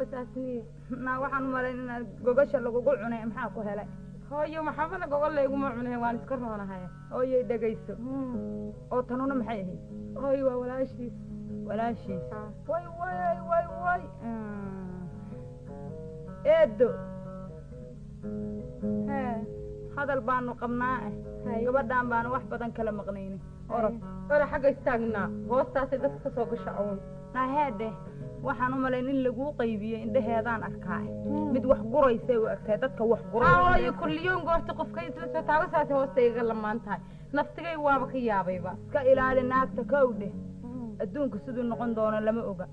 waxaan u malaynaa gogasha lagu cunay maxaa ku helay hooyo maxaabana gogol leegu ma cunay waan iska roonahay hooyo dhageyso oo tanuna maxay ahayd hooyo waa walaashiis way eedo hadal baanu qabnaa gabadhaan baanu wax badan kala maqnaynay orod xagga istaagnaa hoostaasay dadka ka soo gasha oon naheede waxaan u malayn in lagu qaybiyay indhaheedaan arkaa mid wax guraysay u agtay dadka wax gurayay kulliyoon goorta qofka isla soo taagasaas hoostayga lamaan tahay naftigay waaba ka yaabayba ka ilaali naagta kowdhe adduunka siduu noqon doono lama oga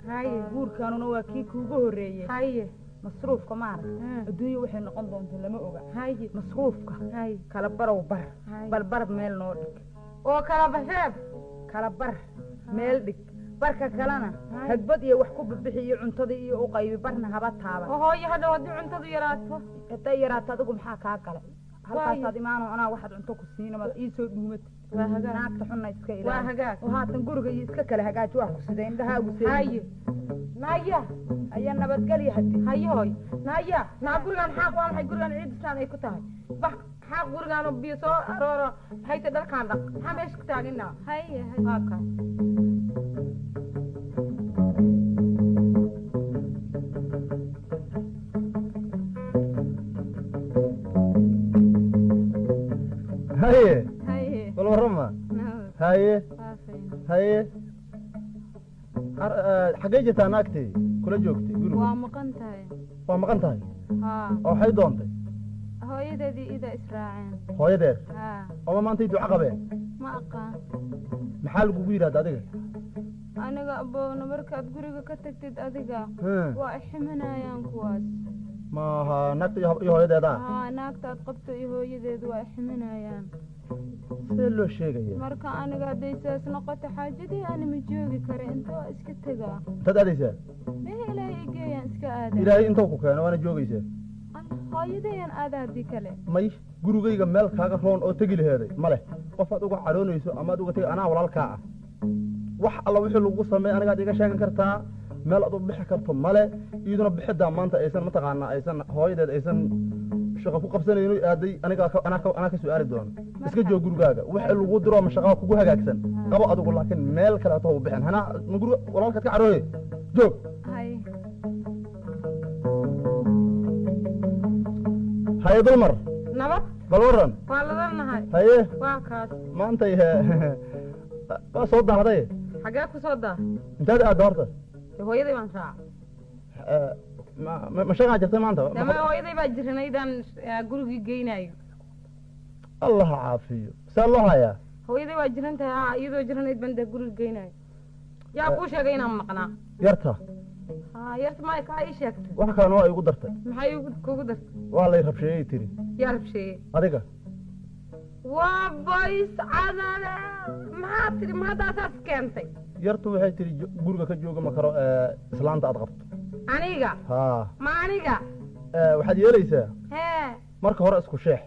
guurkaanuna waa kii kuugu horreeyey masruufka maaragta adduunyo waxay noqon doonto lama oga masruufka kala barow balbar meel noo dhig oo kala bar meel dhig barka kalena hagbad iyo wax ku bixi iyo cuntada iyo u qaybi barna haba taaba hooyo hadhow haddii cuntadu yaraato haday yaraato adigu maxaa kaa gala halkaasaad imaano anaa waxaad cunto ku siinamad ii soo dhuumad naagta xunna iska ilaali oo haatan guriga iyo iska kala hagaaji waa ku sida indhahaagu see naya aya nabadgelya hadi hayoy naya naa gurigaan xaaq waa maxay gurigaan ciidisaan ay ku tahay bax xaaq gurigaan oo biyo soo arooro hayta dharkaan dhaq maxaa meesha ku taaginaa haaka haye walwarama haye xaggee jirtaa naagtay kula joogtay guriga waa maqan tahay oo waxay doontay hooyadeedii ida israaceen hooyadeed oma maantay duco qabeen ma aqaan maxaa lagugu yidhahda adiga aniga aboona markaad guriga ka tagtid adiga waa iximanayaan kuwaas maaha naagta iyo hooyadeeda naagtaad qabto iyo hooyadeedu waa iximanayaan see loo sheegaya marka aniga hadday saas noqoto xaajadii ani ma joogi kara inta waa iska tegaa intaad aadaysaa mehe ilaahay igeeyaan iska aada ilaahay intuu ku keeno waana joogaysaa hooyadayaan aada haddii kale may gurigayga meel kaaga roon oo tegi laheeday ma leh qof aad uga cadhoonayso ama aad uga tegi anaa walaalkaa ah wax alla wixii lagu sameey anigaad iga sheegan kartaa meel aad u bixi karto male iyaduna bixidaa maanta aysan mataqaanaa aysan hooyadeed aysan shaqo ku qabsanayno aaday anaa ka su'aali doono iska joog gurigaaga wixii lagu diro ama shaqada kugu hagaagsan qabo adigu laakiin meel kale aad u bixin hana guriga walaalkaad ka cadhooye joog haye dulmar nabad bal waran waa ladanahay haye waa kaas maantay waa soo daahday xagee ku soo daa intaad aadda horta hooyaday baan raaca ma shaqaa jirtay maanta dama hooyaday baa jiranaydaan gurigii geynayo allah caafiyo see loo hayaa hooyaday waa jiran tahay iyadoo jiranayd baan dee guriga geynayo yaa kuu sheegay inaan maqnaa yarta yarta ma kaa ii sheegtay wax kalena waa igu dartay maxay kugu dartay waa lay rabsheeyey tiri yaa rabsheeyey adiga waa boys cadale maxaa tiri ma haddaasaas keentay yartu waxay tiri guriga ka jooga ma karo islaanta aad qabto aniga ma aniga waxaad yeelaysaa marka hore isku sheex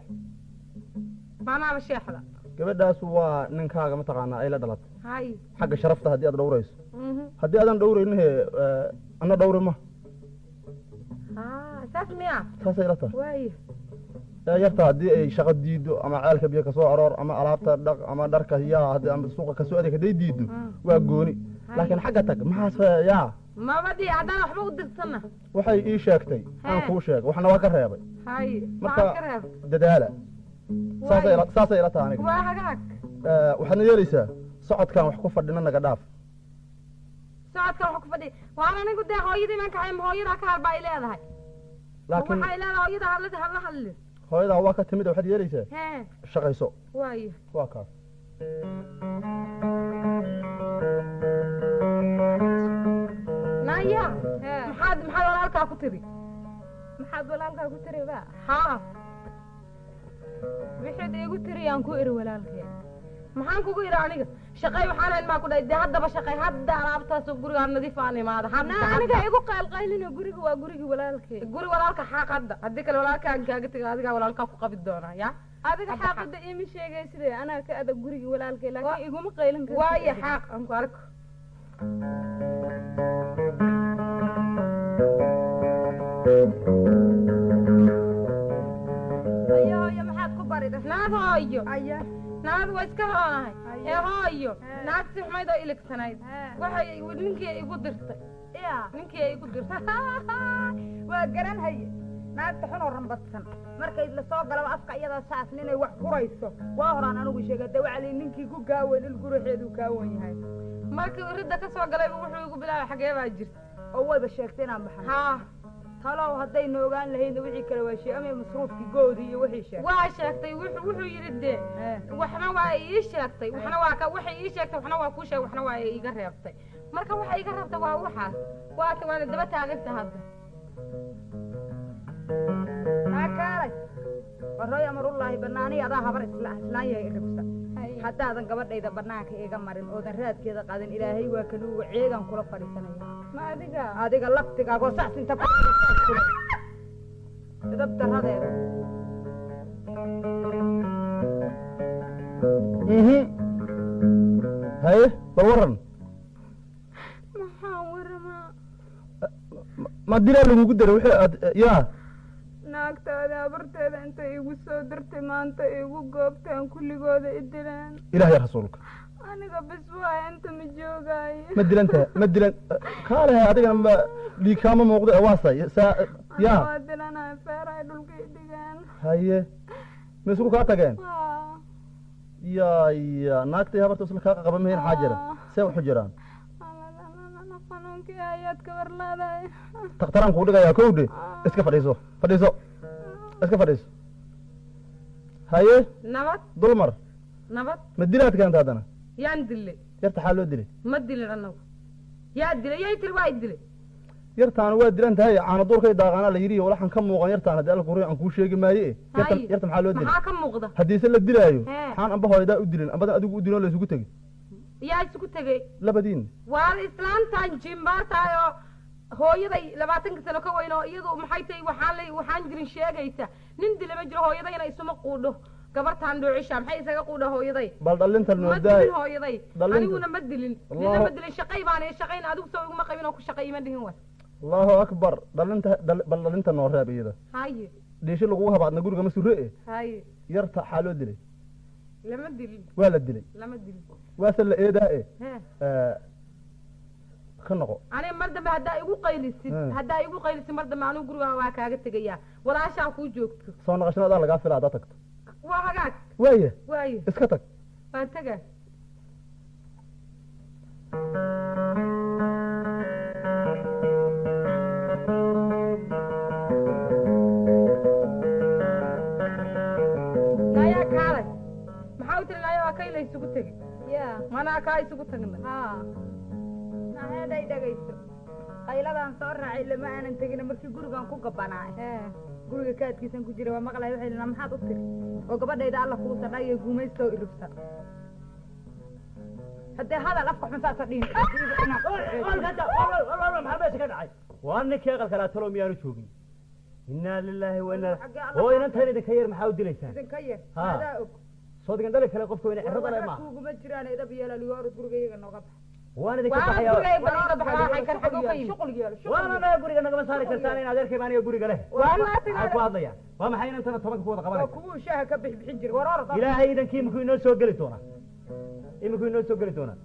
maanaaba sheexda gabadhaas waa ninkaaga mataqaanaa ay la dhalatay xagga sharafta haddii aad dhowrayso haddii aadan dhowraynin ana dhowri ma saas miya saasay ila tahay waaya yarta haddii ay shaqo diido ama ceelka biyo kasoo aroor ama alaabta dhaq ama dharka yaa ama suuqa kasoo adeeg hadday diido waa gooni laakiin xagga tag maxaas yaa mabadii haddaan waxba u dirsana waxay ii sheegtay aan kuu sheegay waxna waa ka reebay marka dadaala saasay ila tahay aniga waa hagaag waxaadna yeelaysaa socodkan wax ku fadhina naga dhaaf socodkan wax ku fadhi waan anigu dee hooyadii baan kaxay hooyadaa ka halba ay leedahay laakiin waxay leedahay hooyada hala hadli hooyadaa waa ka timid waxaad yeelaysaa shaqayso waaya waa kaas naya Hee. maxaad walaalkaa ku tiri maxaad walaalkaa ku tiri ba haa wixii iigu tiriyaan ku iri walaalkee maxaan kugu idhi aniga shaqay waxaan hayn maa ku dhahay dee haddaba shaqay hadda alaabtaas gurigaa nadiif aan imaada aniga igu qaylqaylino guriga waa gurigii walaalkee guri walaalka xaaq hadda haddii kale walaalkaan kaaga tega adigaa walaalkaa ku qabi doonaa ya adiga xaaqida iima sheegay sidee anaa ka adag gurigii walaalkee laakiin iguma qaylin kartid. waaye xaaq aan ku arko ayo hooyo maxaad ku barida naad hooyo aya naad waa iska hoonahay Ayo. ee hooyo Hee. naagti xumayd oo iligsanayd Hee. waxay ninkii igu dirtay ya ninkii igu dirtay waa garan haye naagta xun oo rambadsan markay la soo galaba afka iyada saas ninay wax furayso waa horaan anigu sheegay de wacli ninkii ku gaawan il guruxeedu kaawan yahay markii uu ridda ka soo galayba wuxuu igu bilaabay xagee baa jirta oo wayba sheegtay inaan baxan haa talow haddayna ogaan lahaydna wixii kale waa sheeg ama masruufkii goodii iyo wixii sheeg waa sheegtay wuxuu yidhi dee waxna waa ii sheegtay waxna waa ka waxay ii sheegtay waxna waa kuu sheegay waxna waa iiga reebtay marka waxa iiga reebtay waa waxaas waata waana daba taaganta hadda kaalay warooy amarullaahi banaaniya adaa habar islaan yahay iribsa haddaadan gabadhayda banaanka iga marin oodan raadkeeda qaadan ilaahay waa kanuuga ceegan kula fadhiisanaya ma adiga laftigaagoo saas inta idab daradeeda haye bal waran maxaan waramaa ma dilaa lagugu dara wixii aad yaa naagtaada habarteeda intay igu soo dirtay maanta igu goobtaan kulligooda i dileen ilaah ya rasuulka aniga bis waaya inta ma joogaayo ma dilantaha ma dilan kaalehe adigana ma dhiig kaama muuqdo ee waasa saa yaa waa dilanahay feerahay dhulka i dhigeen haye ma isugu kaa tageen ya naagtay habarta isla kaa qaba mahayn xaa jira see waxu jiraan xanuunkii ayaad ka warlaadahay takhtaraan kuu dhigayaa kowdhe iska fadhiiso fadhiiso iska fadhiiso haye nabad dulmar nabad ma dilaad keenta haddana yaan dilay yarta xaa loo dilay ma dilin annagu yaa dilay yay tiri waa i dilay yartaana waa dilan tahay caana duurkay daaqaanaa la yidhi walaxan ka muuqan yartaan haddii alla kuruy aan kuu sheegi maaye yarta maxaa loo dilay maxaa ka muuqda haddiise la dilaayo Hee. maxaan amba hooyadaa u dilin ambadan adigu u dilin oo la isugu tegi yaa isugu tegey labadiin waa islaantan jimbaataay oo hooyaday 20 sano ka weyn oo iyadu maxay tahay waxaan jirin sheegaysa nin dila ma jiro hooyadayna isuma quudho gabartaan dhoocisha maxay isaga quudha hooyaday bal dhalinta ma noodaay dilin hooyaday Dhalinta. aniguna ma dilin nina ma dilin shaqay baan shaqayn adigu soo iguma qabin oo ku shaqay ima dhihin wa allahu akbar dhalinta bal dhalinta noo reeb iyada haye dhiishi lagugu habaadna guriga ma surre haye yarta xaa loo dilay lama dilin waa la dilay lama dilin waase la eedaa he ka noqo aniga mar dambe haddaa igu qaylisid mar dambe anigu guriga waa kaaga tegayaa walaashaa kuu joogto soo noqoshanadaa lagaa fila haddaa tagto waa hagaag waaye waaye iska tag waan tegaa nayaa kaalay maxaa u tiri nayaa waa kay la isugu tegey ya manaa kaa isugu tagna haa naheeday dhagayso qayladaan soo raacay lama aanan tegin markii gurigan ku gabanaay guriga kaadkiisan ku jira waa maqlay waxay lina maxaad u tiri oo gabadhayda alla kuu sadhay iyo guumaysta oo iribsan haddee hadal afka xun saasa dhihin maxaa meesha ka dhacay waa ninkii aqalka laa talo miyaanu joogin innaa lilaahi wa innaa oo inantan idinka yar maxaa u dilaysaan idinka yar Haa. adaa og soo digan dhali kale qofka weyne cirrada le maaha kuuguma jiraan idab yeelaliyo orod guriga iyaga nooga bax waan idinka waa baxaya guriga baliga baxaa waxay kan xagoo ka yimid shuqul yeelo waana naga guriga nagama saari kartaan in adeerkay baan aniga guriga leh waa maxay ku hadlayaan waa maxay inantana tobanka ku wada oo qabanaysa kuwuu shaaha ka bixbixin jira war orod ilaahay idankii iminku inoo soo geli doonaa iminku inoo soo geli doonaa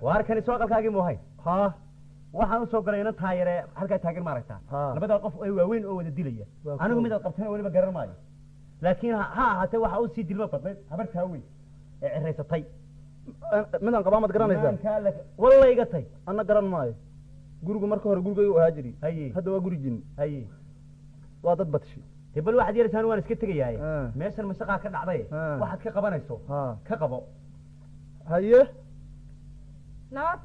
waar kani soo aqalkaagii mu ahay haa waxaan usoo galay inan taayare halkaa taagan ma aragtaa Haa. labadaa qof ay waaweyn oo wada dilaya Waa anigu cool. mid aad qabtana weliba garan maayo laakiin ha ahaatee waxa usii dilma badnayd habartaa weyn ee ciraysatay midaan qabaa maad garanaysaa walla iga tay anna garan maayo gurigu marka hore gurigaygu ahaa jiri haye hadda waa guri jin haye waa dad badshi dee bal waxaad yeelaysaan waan iska tegayaaye Ah. meeshan mashaqaa ka dhacday Ah. waxaad ka qabanayso haa ka qabo haye nabad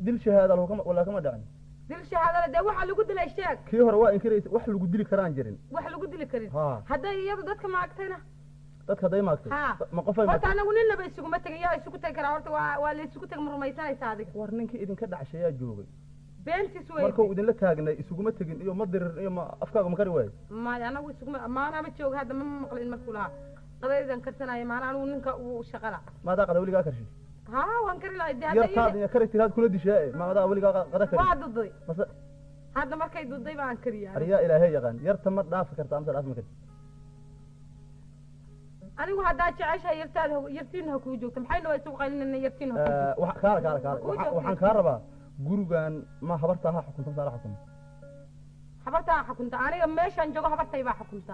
dil shahaada walaa kama dhacin dil shahaadada dee waxaa lagu dilay sheeg kii hore waa inkiraysa wax lagu dili karaan jirin wax lagu dili karin haa hadday iyadu dadka maagtayna dadka hadday maagtay haa ma qofay horta anagu ninna ba isuguma tegin yaa isugu tegi karaa horta waa la isugu tegi ma rumaysanaysa adiga war ninkii idinka dhacshayaa joogay beentis wey markuu idinla taagnay isuguma tegin iyo ma dirir iyo ma afkaaga ma kari waayo maya anagu isuguma maanaama jooga hadda ma maqlin markuu lahaa qadaydan karsanaya maana anigu ninka uu shaqala maadaa qada weligaa karshi haa waan kari lahay de yartaad iyo kari tiraad kula dishaa maadaa weligaa qada kari waa duday mase hadda markay duday baan kariyaa ariyaa ilaahay yaqaan yarta ma dhaafi kartaa amse dhaafi ma karti anigu haddaa jeceshahay yartiin ha kuu joogto maxayna waa isugu qaylinayna yartiin ha kuu joogto kaala waxaan kaa rabaa gurigan ma habartaa ha xukunta mase ala xukunta habartaa xukunta aniga meeshaan joogo habartay baa xukunta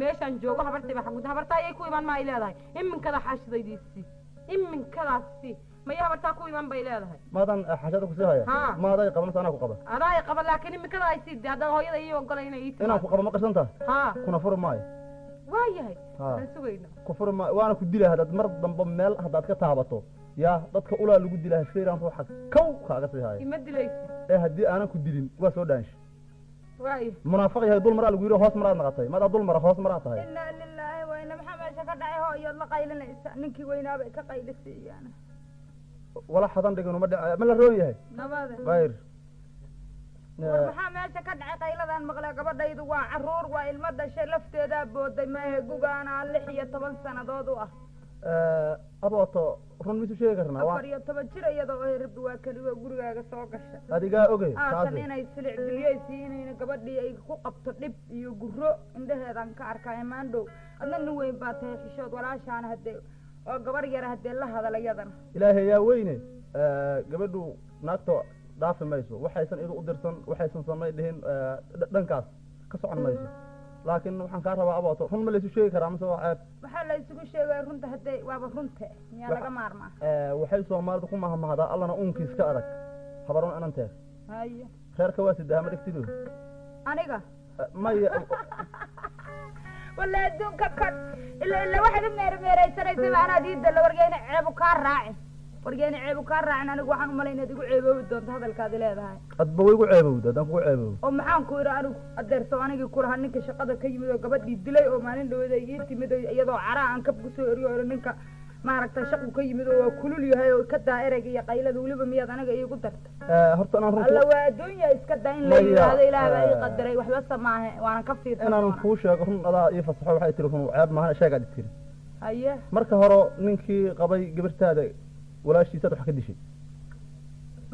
meeshaan joogo habartay baa xukunta habartaa ayay ku imaan ma ay leedahay iminkada xaashidaydiisi iminkadaasi maya habartaa ku imaan bay leedahay maadan xashada kusii haya haa maaday qaban mase anaa ku qaba adaa ay qaba laakiin iminkada ay sii haddaa hooyada ii ogola inay ii inaan ku qaba ma qarsan taha haa kuna furi maayo waa yahay haa aan sugayna ku furi maayo waana ku dilaa haddaad mar dambe meel haddaad ka taabato yaa dadka ulaa lagu dilaa hashfeyraan ruuxa kow kaaga sii haya ima dilaysi ee haddii aanan ku dilin waa soo dhaansha waayo munaafiq yahay dul maraa lagu yidhi hoos maraad naqatay madaa dul mara hoos maraa tahay inaa lilaahi wayna maxaa meesha ka dhacay hooyood la qaylinaysa ninkii weynaabay ka qaylisiiyaan wala xadan dhigan uma dhica ma la roon yahay nabade khayr war maxaa meesha ka dhacay qayladan maqle gabadhaydu waa caruur waa ilmo dhashay lafteedaa booday maahe gugaana 16 sannadood u ah abooto run misu sheegi karnaa waa 14 jir iyadoo ay rabbi waa kaliya gurigaaga soo gashay adigaa ogey aasan inay silic diliyaysiinayna gabadhii ay ku qabto dhib iyo guro indhaheedan ka arkaya maandhow adna nin weyn baa tahay xishood walaashaana haddee oo gabar yara haddee la hadala iyadana ilaahay yaa weyne gabadhu naagto dhaafi mayso waxaysan idu u dirsan waxaysan samay dhihin dhankaas ka socon mayso laakiin waxaan kaa rabaa abooto run ma laysu sheegi karaa mase waa ceeb waxaa la isugu sheegaya runta haddee waaba runte miyaa laga maarmaa waxay soomaalidu ku mahmahdaa allana uunkiis ka adag habaron inanteed hayo reerka waa sidaha ma dhigtidu aniga maya walla adduunka kan ila waxaad u meermeeraysanaysa anaad ii dalla wargeena ceebu kaa raacin wargeena ceebu kaa raacin anigu waxaan umalay inaad igu ceeboobi doonto hadalkaadi leedahay adba way igu ceebowda haddaan kugu ceebow oo maxaan ku idhi anigu adeerso anigii ku lahaa ninka shaqada ka yimid oo gabadhii dilay oo maalin dhawada ii timid oo iyadoo caraa aan kab kusoo eriyo oo ninka maaragtay shaqu ka yimid oo waa kulul yahay oo ka daa ereyga iyo qaylada weliba miyaad aniga iigu dartay horta inaan runta alla waa adduunya iska daa in la yidhaahdo ilaah baa ii qadaray waxba samaahe waanan ka fiirsan inaan kuu sheego run adaa ii fasaxo waxay tiri run ceeb maahan sheegaad i tiri haye marka hore ninkii qabay gabartaada walaashiisaad wax ka dishay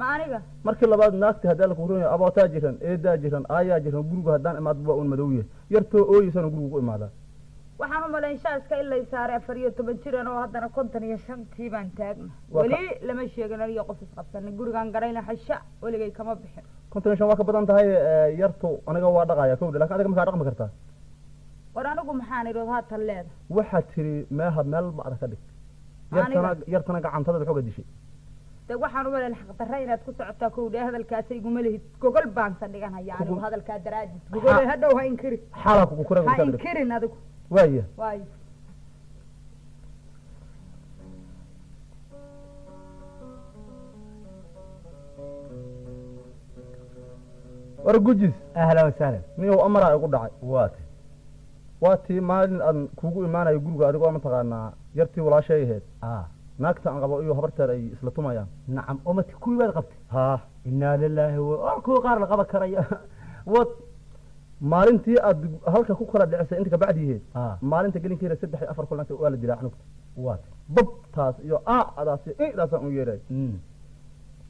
ma aniga markii labaad naagti haddii alla kuhurinaya abootaa jiran eedaa jiran aayaa jiran guriga haddaan imaad waa un madowye yartoo ooyeysana gurigu ku imaadaa waxaan u malayn shaaska in lay saaray 14 jiran oo haddana 55 baan taagna weli lama sheegin aniga qof isqabsanay gurigaan garayna xasha weligay kama bixin 55 waa ka badan tahay yarto aniga waa dhaqaya kowdha laakiin adiga ma dhaqmi kartaa war anigu maxaan idhi haatan leeda waxaad tiri meeha meel bacda ka dhig yartana gacantada xoga dishay de waxaan u malayn xaq darra inaad ku socotaa kowdha hadalkaas iguma lehid gogol baan sadhiganaya anigu hadalkaa daraadis gogol hadhow ha inkiri xala ku kura ha inkirin adigu waaya waayo war gujis ahlan wasahlan niyow amaraa igu dhacay waa tii maalin aan kuugu imaanayo guriga adigoo mataqaanaa yartii walaashay ahayd naagta aan qabo iyo habarteed ay isla tumayaan nacam umati kuwii baad qabtay haa inaa lilaahi kuwa qaar la qaban karaya wad maalintii aad halka ku kala dhicisay inta kabacdiiheed maalinta gelinkeeda 3 iyo 4 kulanka waa la dilaa canugta waa babtaas iyo adaas iyo idaasaan u yeeray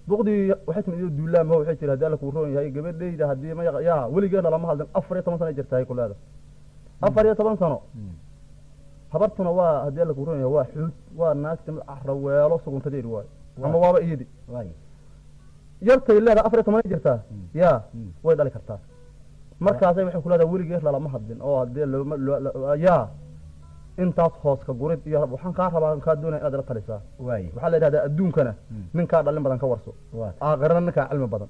duqdii waxay timid iyo duulaam waxay tiri hadii alla ku roon yahay gabadhayda hadii ma yaa weligeed lama hadlan 14 sano jirtay ku leedahay 14 sano habartuna waa hadii alla ku roon yahay waa xuud waa naagta raweelo suguntadeed waay ama waaba iyadi waay yartay leedahay 14 jirtaa yaa way dhali kartaa markaasay waxay ku leedahay weligeed lama hadlin oo hadii yaa intaas hoos ka gurid iyo waxaan ka rabaa ka doonay inaad la talisaa waay waxa la yiraahdaa adduunkana ninka dhalin badan ka warso aakhirana ninka cilmi badan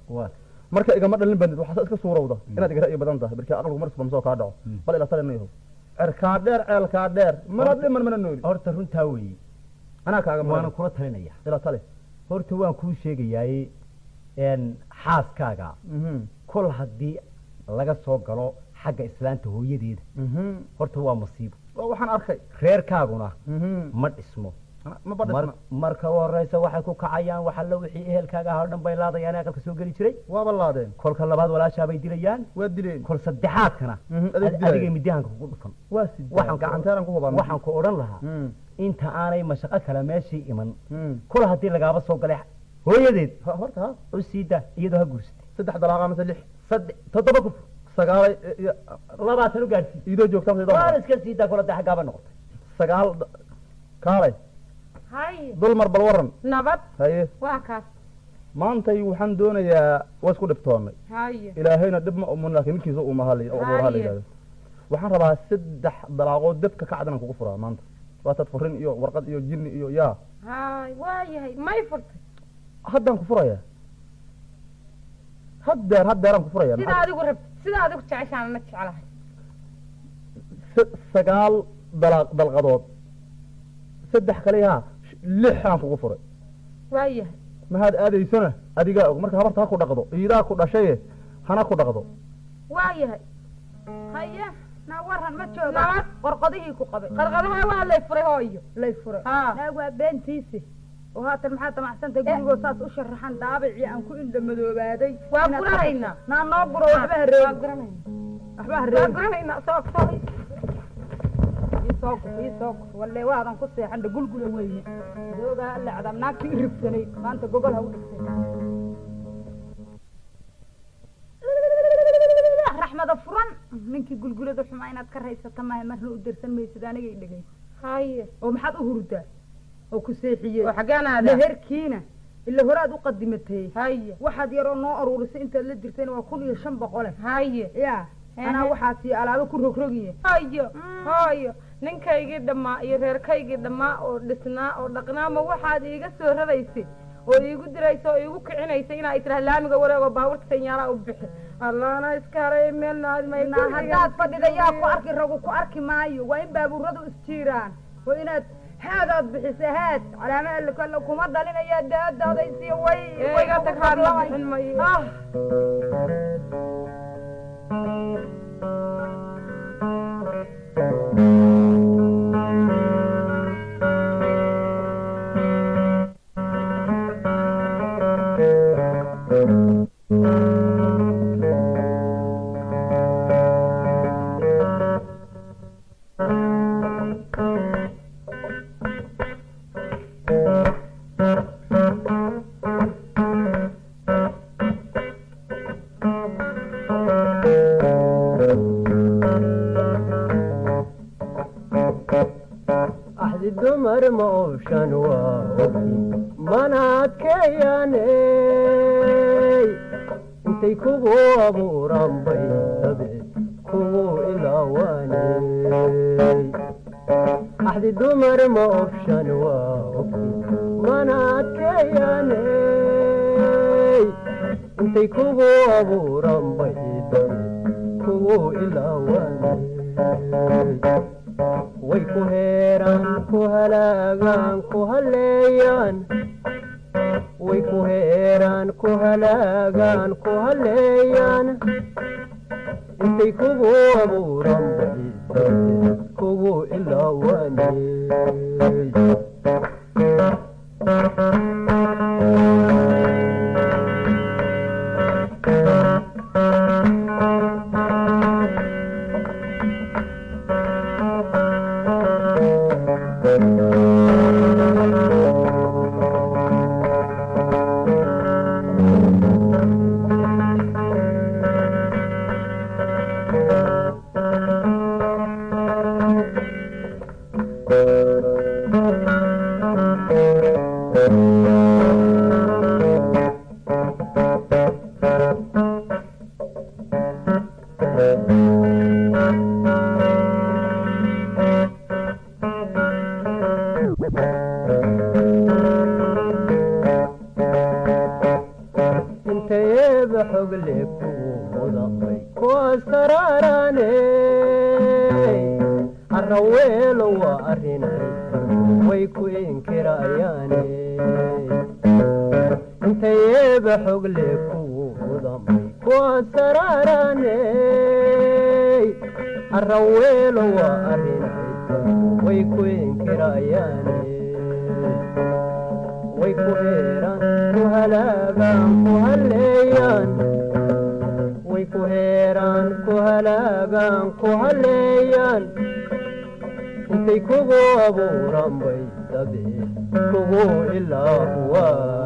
marka igama dhalin bandid waxa iska suurowda inaad iga ra'yi badan tahay barka aqalku markasta soo ka dhaco bal ila talinayo cirka dheer ceelka dheer marad dhiman mana nooli horta runtaa weey ana kaaga waan kula talinaya ila tali horta waan kuu sheegayaa xaaskaaga kol haddii laga soo galo xagga islaanta hooyadeeda horta waa masiibo waxaan arkay reerkaaguna ma dhismo ma badhisna marka u horeysa waxay ku kacayaan waxalla wixii ehelkaaga ahaa o dhan bay laadayaan aqalka soo geli jiray waaba laadeen kolka labaad walaashaabay dilayaan waa dileen kol saddexaadkana adigay midiyahanka kugu dhufan waa sidaan gacanteeran ku hubaan waxaan ku odhan lahaa inta aanay mashaqo kale meeshii iman kol haddii lagaaba soo galay hooyadeed horta u siida iyadoo ha guursatay 3 dalaaqa mise 6 7 ku 9 labaatan u gaadhsii idoo joogtaan waa iska siidaa kula dee xaggaaba noqotay 9 kaalay haye dulmar bal waran nabad haye waa kaas maantay waxaan doonayaa waa isku dhibtoonnay haye ilaahayna dhib ma umun laakiin midkiisa uu mahali waxaan rabaa 3 dalaaqood dabka ka cadan kugu furaa maanta waa tad furin iyo warqad iyo jinni iyo yaa haay waa yahay may furtay haddaan ku furaya haddeeraan ku furaya sida adigu rabtid sida adigu jeceshaan ma jeclahay 9 dalqadood 3 kale yaa 6 aan kugu furay waa yahay mahad aadaysana adigaa og marka habarta ha ku dhaqdo iidaa ku dhashay hana ku dhaqdo waa yahay haye na waran ma jooga warqadihii ku qabay qarqadaha waa lay furay hooyo lay furay naa waa beentiisi oo haatan maxaa tamacsanta gurigoo saas u sharaxan daabicii aan ku indha madoobaaday waa guranaynaa naa noo guro waxba hareeyo waxba hareeyo waa guranaynaa soo isoo walle waadan ku seexan gulgula weyne dooga alla cadam naagtii iribsanay maanta gogol ha u dhigtay raxmada furan ninkii gulgulada xumaa inaad ka raysata maaha marna u dirsan maysid aniga i dhegay haye oo maxaad u hurdaa oo ku seexiyey oo xaggaanaada meherkiina ila horaad u qadimatay haye waxaad yaroo noo aruurisay intaad la jirtayna waa 1500 haye yaa anaa waxaasi alaabo ku rogrogiye hooyo ninkaygii dhammaa iyo reerkaygii dhammaa oo dhisnaa oo dhaqnaa ma waxaad iiga soo raraysay oo iigu diraysa oo iigu kicinaysay inaa tiraha laamiga wareego baabuurta sanyaalaha u bixi allaana iska haray meelna haddaad fadhida yaa ku arki ragu ku arki maayo waa in baabuuradu isjiiraan waa inaad haadaad bixisa haad calaama alla kuma dhalinaya daadaadaysi way iga tag haad la bixin mayo dumar ma ooshan waa ogi manaadkeeyaney intay kugu abuuran bay dabeed kugu ilaawaaney axdi dumar ma ooshan waa ogi manaadkeeyaney intay kugu abuuran bay dabeed kugu ilaawaaney way ku heeraan ku halaagaan ku haleeyaan way ku heeraan ku halaagaan ku haleeyaan intay kugu abuuran bay kugu ilaawaaney inteyeeba xogle kuudamay kuwa saraaraaney arraweelo waa arrinaysa way ku inkirayaane way ku heeraan ku halaagaan ku halleeyaan way ku heeraan ku halaagaan ku halleeyaan intay kugu abuuran bay dabe kugu ilaa huwaa